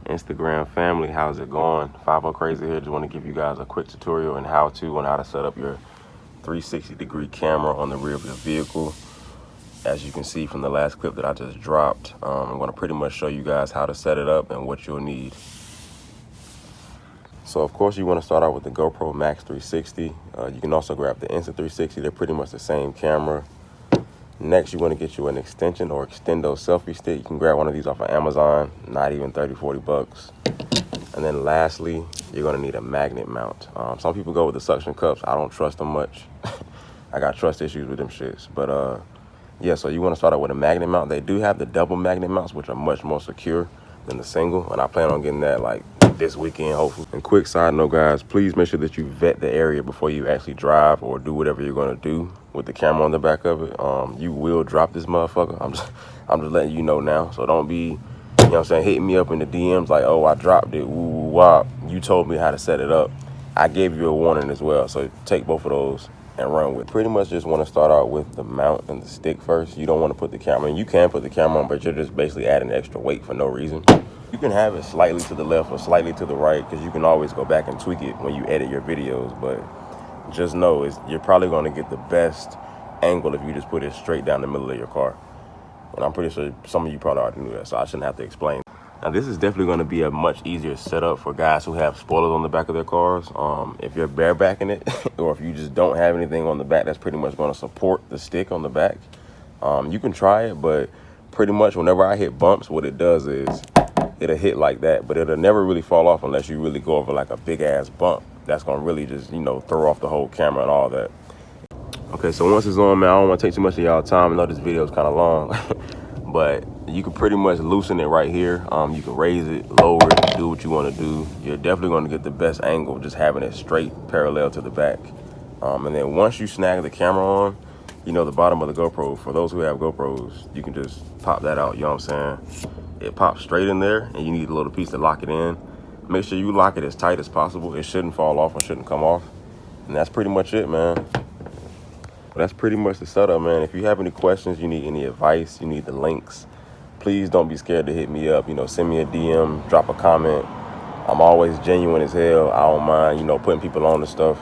Instagram family, how's it going? 50 Crazy here. Just want to give you guys a quick tutorial on how to set up your 360-degree camera on the rear of your vehicle. As you can see from the last clip that I just dropped, I'm going to pretty much show you guys how to set it up and what you'll need. So of course you want to start out with the GoPro Max 360. You can also grab the Insta360. They're pretty much the same camera. Next, you want to get you an extension or extendo selfie stick. You can grab one of these off of Amazon, not even 30-40 bucks. And then lastly, you're going to need a magnet mount. Some people go with the suction cups. I don't trust them much. I got trust issues with them shits. But yeah, so you want to start out with a magnet mount. They do have the double magnet mounts, which are much more secure than the single. And I plan on getting that like this weekend, hopefully. And quick side note, guys, please make sure that you vet the area before you actually drive or do whatever you're going to do with the camera on the back of it. You will drop this motherfucker. I'm just letting you know now. So don't be, you know what I'm saying, hitting me up in the DMs like, oh, I dropped it, woo, wop. You told me how to set it up. I gave you a warning as well. So take both of those and run with it. Pretty much just want to start out with the mount and the stick first. You don't want to put the camera in. You can put the camera on, but you're just basically adding extra weight for no reason. You can have it slightly to the left or slightly to the right, because you can always go back and tweak it when you edit your videos. But just know you're probably going to get the best angle if you just put it straight down the middle of your car. And I'm pretty sure some of you probably already knew that, so I shouldn't have to explain. Now this is definitely going to be a much easier setup for guys who have spoilers on the back of their cars. If you're barebacking it or if you just don't have anything on the back that's pretty much going to support the stick on the back, you can try it, but pretty much whenever I hit bumps, what it does is it'll hit like that, but it'll never really fall off unless you really go over like a big ass bump. That's going to really just, you know, throw off the whole camera and all that. Okay, so once it's on, man, I don't want to take too much of y'all time. I know this video is kind of long, but you can pretty much loosen it right here. You can raise it, lower it, do what you want to do. You're definitely going to get the best angle just having it straight parallel to the back. And then once you snag the camera on, you know, the bottom of the GoPro, for those who have GoPros, you can just pop that out, you know what I'm saying? It pops straight in there, and you need a little piece to lock it in. Make sure you lock it as tight as possible. It shouldn't fall off or shouldn't come off. And that's pretty much it, man. That's pretty much the setup, man. If you have any questions, you need any advice, you need the links, please don't be scared to hit me up. You know, send me a DM, drop a comment. I'm always genuine as hell. I don't mind, you know, putting people on and stuff.